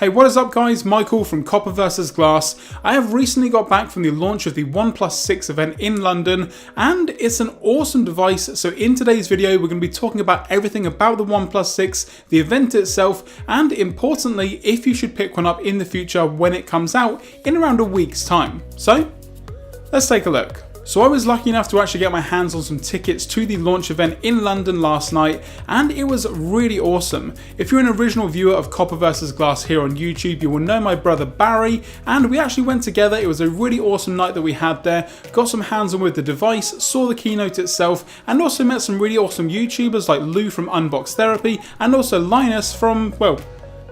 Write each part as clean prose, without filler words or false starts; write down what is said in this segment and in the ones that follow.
Hey, what is up guys? Michael from Copper vs Glass. I have recently got back from the launch of the OnePlus 6 event in London, and it's an awesome device. So in today's video, we're going to be talking about everything about the OnePlus 6, the event itself, and importantly, if you should pick one up in the future when it comes out in around a week's time. So let's take a look. So I was lucky enough to actually get my hands on some tickets to the launch event in London last night, and it was really awesome. If you're an original viewer of Copper vs Glass here on YouTube, you will know my brother Barry, and we actually went together. It was a really awesome night that we had there, got some hands on with the device, saw the keynote itself, and also met some really awesome YouTubers like Lou from Unbox Therapy, and also Linus from, well,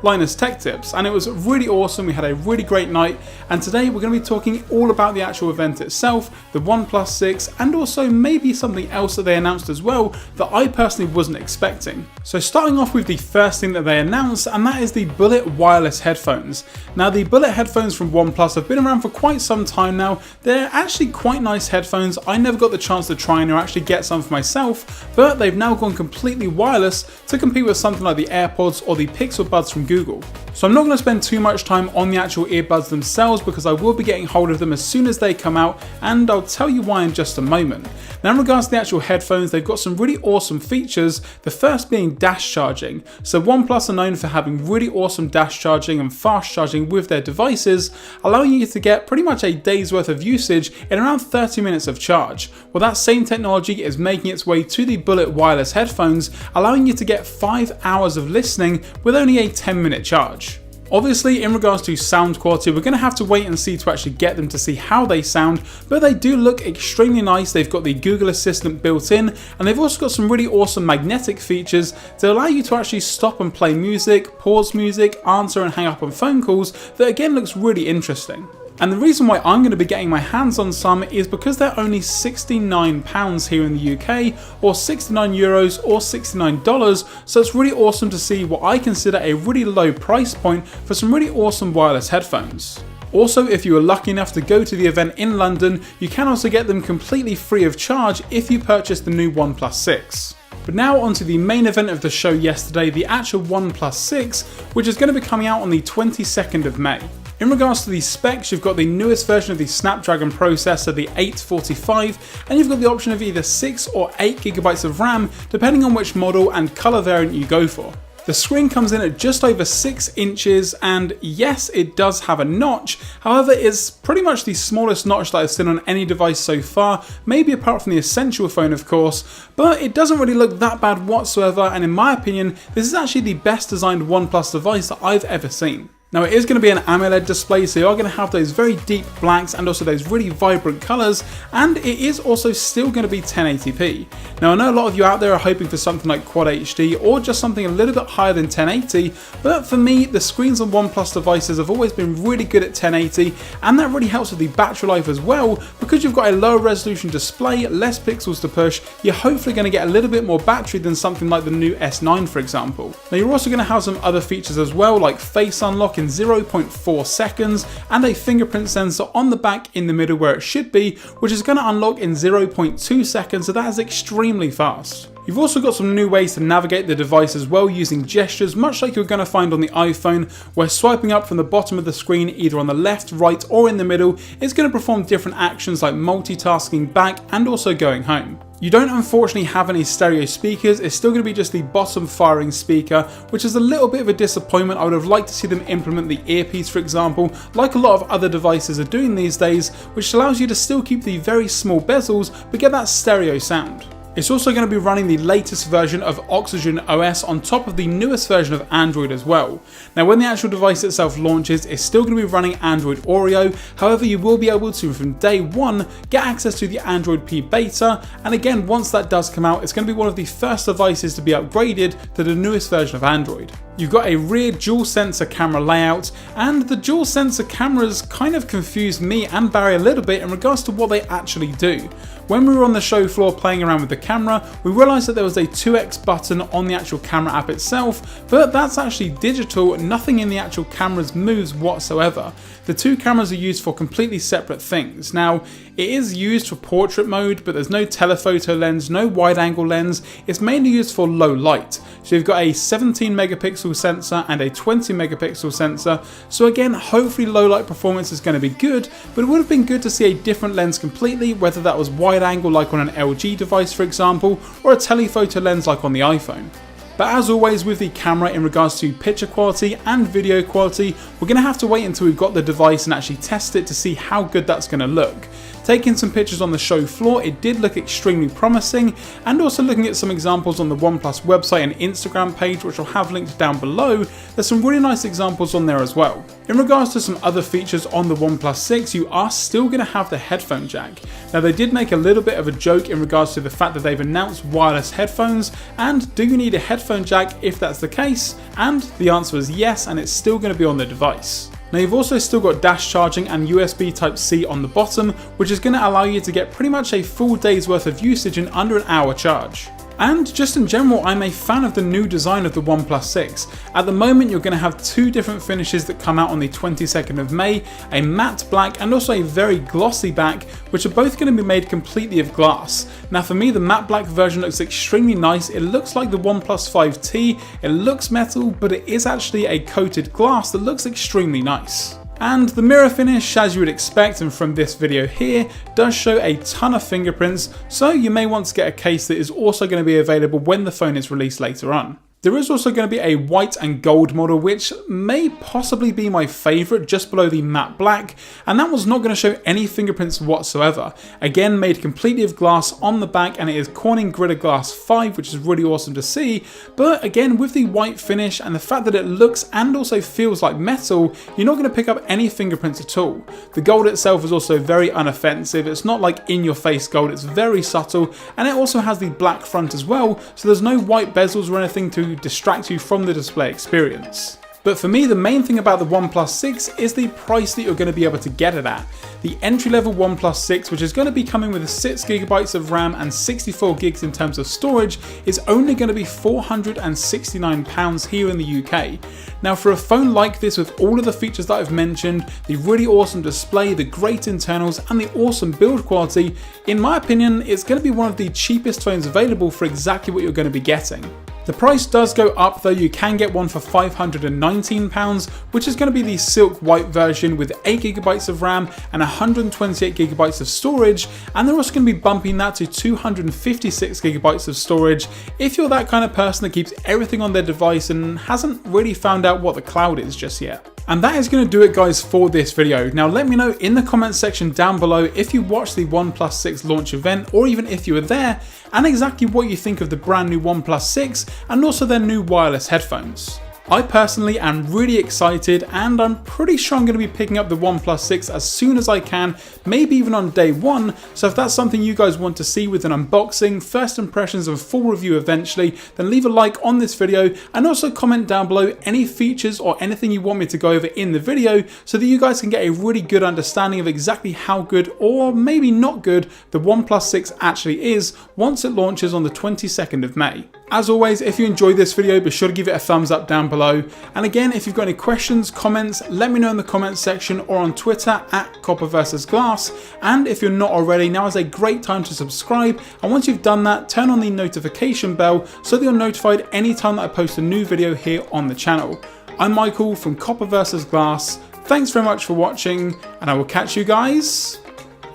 Linus Tech Tips, and it was really awesome. We had a really great night, and today we're going to be talking all about the actual event itself, the OnePlus 6, and also maybe something else that they announced as well that I personally wasn't expecting. So starting off with the first thing that they announced, and that is the Bullet wireless headphones. Now the Bullet headphones from OnePlus have been around for quite some time now. They're actually quite nice headphones. I never got the chance to try and actually get some for myself, but they've now gone completely wireless to compete with something like the AirPods or the Pixel Buds from Google. So I'm not going to spend too much time on the actual earbuds themselves because I will be getting hold of them as soon as they come out, and I'll tell you why in just a moment. Now in regards to the actual headphones, they've got some really awesome features, the first being dash charging. So OnePlus are known for having really awesome dash charging and fast charging with their devices, allowing you to get pretty much a day's worth of usage in around 30 minutes of charge. Well, that same technology is making its way to the Bullet wireless headphones, allowing you to get 5 hours of listening with only a 10-minute charge. Obviously, in regards to sound quality, we're going to have to wait and see to actually get them to see how they sound, but they do look extremely nice. They've got the Google Assistant built in, and they've also got some really awesome magnetic features to allow you to actually stop and play music, pause music, answer and hang up on phone calls. That again looks really interesting. And the reason why I'm going to be getting my hands on some is because they're only £69 here in the UK, or €69 or $69, so it's really awesome to see what I consider a really low price point for some really awesome wireless headphones. Also, if you were lucky enough to go to the event in London, you can also get them completely free of charge if you purchase the new OnePlus 6. But now onto the main event of the show yesterday, the actual OnePlus 6, which is going to be coming out on the 22nd of May. In regards to the specs, you've got the newest version of the Snapdragon processor, the 845, and you've got the option of either 6 or 8GB of RAM, depending on which model and colour variant you go for. The screen comes in at just over 6 inches, and yes, it does have a notch. However, it's pretty much the smallest notch that I've seen on any device so far, maybe apart from the Essential phone of course, but it doesn't really look that bad whatsoever, and in my opinion, this is actually the best designed OnePlus device that I've ever seen. Now it is going to be an AMOLED display, so you are going to have those very deep blacks and also those really vibrant colours, and it is also still going to be 1080p. Now I know a lot of you out there are hoping for something like Quad HD or just something a little bit higher than 1080, but for me the screens on OnePlus devices have always been really good at 1080, and that really helps with the battery life as well, because you've got a lower resolution display, less pixels to push, you're hopefully going to get a little bit more battery than something like the new S9 for example. Now you're also going to have some other features as well, like face unlock in 0.4 seconds and a fingerprint sensor on the back in the middle where it should be, which is going to unlock in 0.2 seconds, so that is extremely fast. You've also got some new ways to navigate the device as well, using gestures, much like you're going to find on the iPhone, where swiping up from the bottom of the screen either on the left, right or in the middle is going to perform different actions like multitasking back and also going home. You don't unfortunately have any stereo speakers, it's still going to be just the bottom firing speaker, which is a little bit of a disappointment. I would have liked to see them implement the earpiece for example, like a lot of other devices are doing these days, which allows you to still keep the very small bezels but get that stereo sound. It's also going to be running the latest version of Oxygen OS on top of the newest version of Android as well. Now when the actual device itself launches, it's still going to be running Android Oreo, however you will be able to from day one get access to the Android P beta, and again once that does come out, it's going to be one of the first devices to be upgraded to the newest version of Android. You've got a rear dual sensor camera layout, and the dual sensor cameras kind of confused me and Barry a little bit in regards to what they actually do. When we were on the show floor playing around with the camera, we realised that there was a 2x button on the actual camera app itself, but that's actually digital, nothing in the actual cameras moves whatsoever. The two cameras are used for completely separate things. Now, it is used for portrait mode, but there's no telephoto lens, no wide angle lens, it's mainly used for low light. So you've got a 17 megapixel megapixel sensor and a 20 megapixel sensor, so again hopefully low light performance is going to be good, but it would have been good to see a different lens completely, whether that was wide angle like on an LG device for example, or a telephoto lens like on the iPhone. But as always with the camera in regards to picture quality and video quality, we're going to have to wait until we've got the device and actually test it to see how good that's going to look. Taking some pictures on the show floor, it did look extremely promising, and also looking at some examples on the OnePlus website and Instagram page, which I'll have linked down below, there's some really nice examples on there as well. In regards to some other features on the OnePlus 6, you are still going to have the headphone jack. Now they did make a little bit of a joke in regards to the fact that they've announced wireless headphones, and do you need a headphone jack if that's the case? And the answer is yes, and it's still going to be on the device. Now you've also still got dash charging and USB Type-C on the bottom, which is going to allow you to get pretty much a full day's worth of usage in under an hour charge. And just in general, I'm a fan of the new design of the OnePlus 6. At the moment, you're going to have two different finishes that come out on the 22nd of May, a matte black and also a very glossy back, which are both going to be made completely of glass. Now for me, the matte black version looks extremely nice. It looks like the OnePlus 5T, it looks metal, but it is actually a coated glass that looks extremely nice. And the mirror finish, as you would expect and from this video here, does show a ton of fingerprints, so you may want to get a case that is also going to be available when the phone is released later on. There is also going to be a white and gold model, which may possibly be my favourite, just below the matte black, and that one's not going to show any fingerprints whatsoever. Again, made completely of glass on the back, and it is Corning Gorilla Glass 5, which is really awesome to see, but again, with the white finish and the fact that it looks and also feels like metal, you're not going to pick up any fingerprints at all. The gold itself is also very unoffensive. It's not like in-your-face gold, it's very subtle, and it also has the black front as well, so there's no white bezels or anything to distract you from the display experience. But for me, the main thing about the OnePlus 6 is the price that you're going to be able to get it at. The entry-level OnePlus 6, which is going to be coming with 6GB of RAM and 64GB in terms of storage, is only going to be £469 here in the UK. Now for a phone like this with all of the features that I've mentioned, the really awesome display, the great internals and the awesome build quality, in my opinion, it's going to be one of the cheapest phones available for exactly what you're going to be getting. The price does go up though. You can get one for £519, which is going to be the silk white version with 8GB of RAM and 128GB of storage, and they're also going to be bumping that to 256GB of storage if you're that kind of person that keeps everything on their device and hasn't really found out what the cloud is just yet. And that is going to do it guys for this video. Now let me know in the comments section down below if you watched the OnePlus 6 launch event, or even if you were there, and exactly what you think of the brand new OnePlus 6 and also their new wireless headphones. I personally am really excited, and I'm pretty sure I'm going to be picking up the OnePlus 6 as soon as I can, maybe even on day one, so if that's something you guys want to see with an unboxing, first impressions and full review eventually, then leave a like on this video and also comment down below any features or anything you want me to go over in the video so that you guys can get a really good understanding of exactly how good or maybe not good the OnePlus 6 actually is once it launches on the 22nd of May. As always, if you enjoyed this video, be sure to give it a thumbs up down below. And again, if you've got any questions, comments, let me know in the comments section or on Twitter at Copper vs Glass. And if you're not already, now is a great time to subscribe. And once you've done that, turn on the notification bell so that you're notified anytime that I post a new video here on the channel. I'm Michael from Copper vs Glass. Thanks very much for watching, and I will catch you guys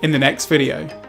in the next video.